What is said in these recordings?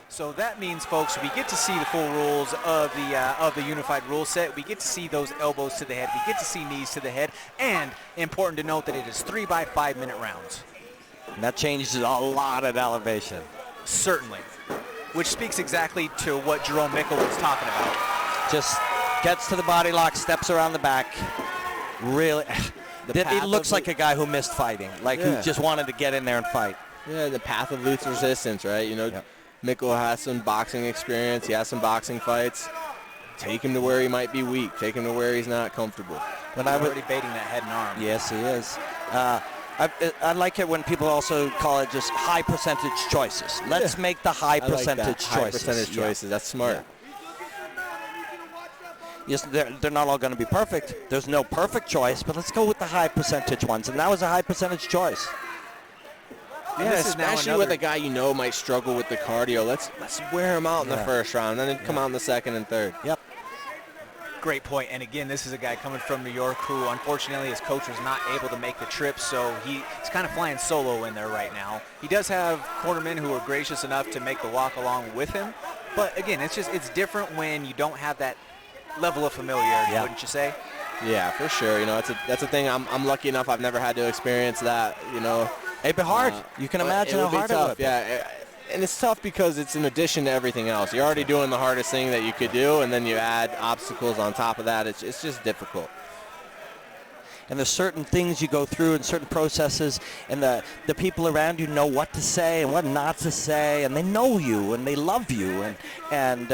So that means, folks, we get to see the full rules of the unified rule set. We get to see those elbows to the head. We get to see knees to the head. And important to note that it is 3 by 5 minute rounds. And that changes a lot of elevation. Certainly. Which speaks exactly to what Jerome Mickle was talking about. Just gets to the body lock, steps around the back. Really, he looks like a guy who missed fighting, like who just wanted to get in there and fight. Yeah, the path of least resistance, right? You know, Mickle has some boxing experience. He has some boxing fights. Take him to where he might be weak. Take him to where he's not comfortable. But I'm already baiting that head and arm. Yes, he is. I like it when people also call it just high percentage choices. Let's make the high percentage choices. High percentage choices. That's smart. Yes, they're not all going to be perfect. There's no perfect choice, but let's go with the high percentage ones. And that was a high percentage choice. Yeah, especially with a guy you know might struggle with the cardio. Let's wear him out in the first round, and then come out in the second and third. Yep. Great point. And again, this is a guy coming from New York who, unfortunately, his coach was not able to make the trip, so he's kind of flying solo in there right now. He does have cornermen who are gracious enough to make the walk along with him, but again, it's different when you don't have that level of familiarity, wouldn't you say? Yeah, for sure. You know, that's a thing. I'm lucky enough. I've never had to experience that. You know. It'd be hard. You can imagine how hard it would be. Yeah, and it's tough because it's in addition to everything else. You're already doing the hardest thing that you could do, and then you add obstacles on top of that. It's just difficult. And there's certain things you go through and certain processes, and the people around you know what to say and what not to say, and they know you and they love you, and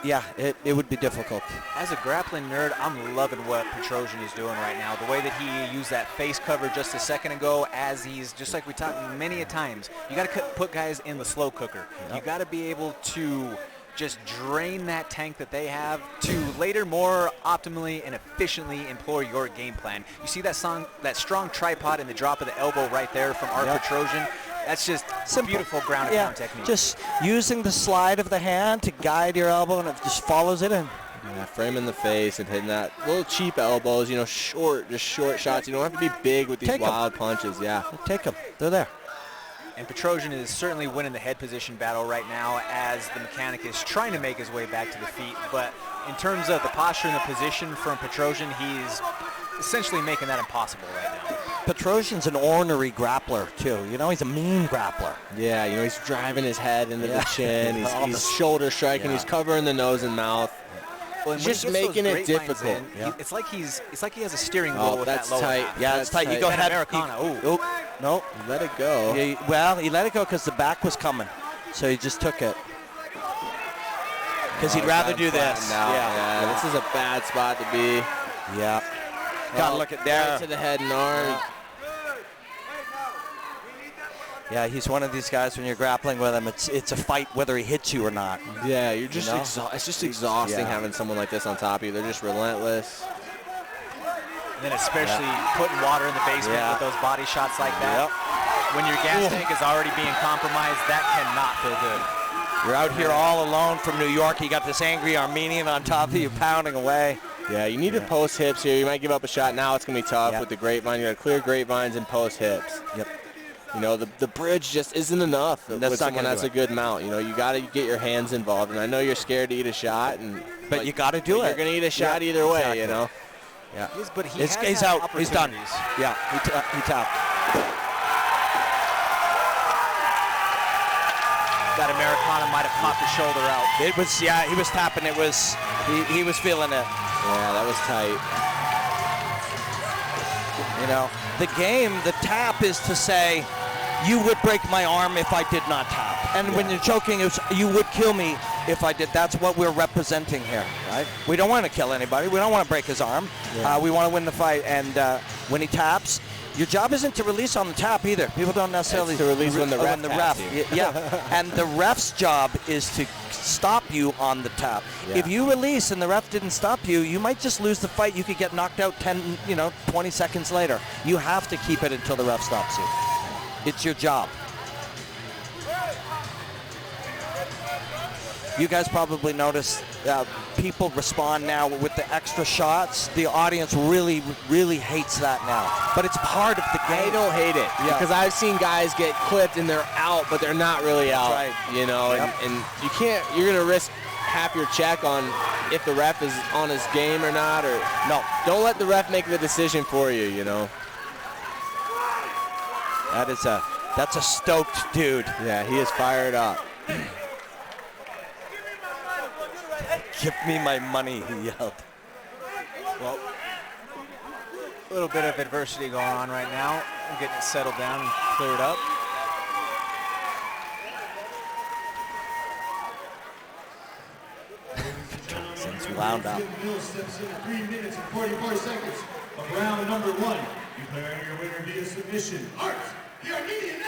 yeah, it would be difficult. As a grappling nerd, I'm loving what Petrosyan is doing right now. The way that he used that face cover just a second ago, as he's, just like we talked many a times, you got to put guys in the slow cooker. Yep. You got to be able to just drain that tank that they have to later more optimally and efficiently employ your game plan. You see that strong tripod and the drop of the elbow right there from our Petrosyan. That's just some beautiful ground and pound technique. Just using the slide of the hand to guide your elbow, and it just follows it in. Yeah, framing the face and hitting that little cheap elbows, you know, short shots. You don't have to be big with these wild punches. Yeah. Take them. They're there. And Petrosyan is certainly winning the head position battle right now as the mechanic is trying to make his way back to the feet. But in terms of the posture and the position from Petrosyan, he's essentially making that impossible right now. Petrosyan's an ornery grappler, too. You know, he's a mean grappler. Yeah, you know, he's driving his head into the chin. He's shoulder striking. He's covering the nose and mouth. Well, just making it difficult. It's like he has a steering wheel with that lower tight. half. Yeah, it's tight. You go ahead. Americana. No. He let it go. Yeah, he let it go because the back was coming. So he just took it. Because he'd rather do this. Yeah, this is a bad spot to be. Yeah. Gotta look at there. Right to the head and arm. Yeah, he's one of these guys when you're grappling with him, it's a fight whether he hits you or not. Yeah, you're just it's just exhausting having someone like this on top of you. They're just relentless. And then especially putting water in the basement with those body shots like that. When your gas tank is already being compromised, that cannot feel good. You're out here all alone from New York. You got this angry Armenian on top of you pounding away. Yeah, you need to post hips here. You might give up a shot now. It's going to be tough with the grapevine. You got to clear grapevines and post hips. Yep. You know, the bridge just isn't enough with someone that's a good mount. You know, you got to get your hands involved. And I know you're scared to eat a shot. But you got to do it. You're going to eat a shot either way, you know. Yeah. But he's out. He's done. Yeah, he tapped. That Americana might have popped the shoulder out. It was, he was tapping. It was, he was feeling it. Yeah, that was tight. You know, the game, the tap is to say, you would break my arm if I did not tap. And when you're choking, it's, you would kill me if I did. That's what we're representing here, right? We don't want to kill anybody. We don't want to break his arm. Yeah. We want to win the fight. And when he taps, your job isn't to release on the tap either. People don't necessarily to release when the ref. And the ref's job is to stop you on the tap. Yeah. If you release and the ref didn't stop you, you might just lose the fight. You could get knocked out 20 seconds later. You have to keep it until the ref stops you. It's your job. You guys probably noticed people respond now with the extra shots. The audience really, really hates that now. But it's part of the game. I don't hate it because I've seen guys get clipped and they're out, but they're not really out. Right. You know, and you can't. You're gonna risk half your check on if the ref is on his game or not, or no. Don't let the ref make the decision for you. You know. That's a stoked dude. Yeah, he is fired up. Give me my money, he yelled. Well, a little bit of adversity going on right now. I'm getting it settled down and cleared up. Since wound up. 3 minutes and 44 seconds of round number 1. Declaring your winner via submission, Art, the Armenian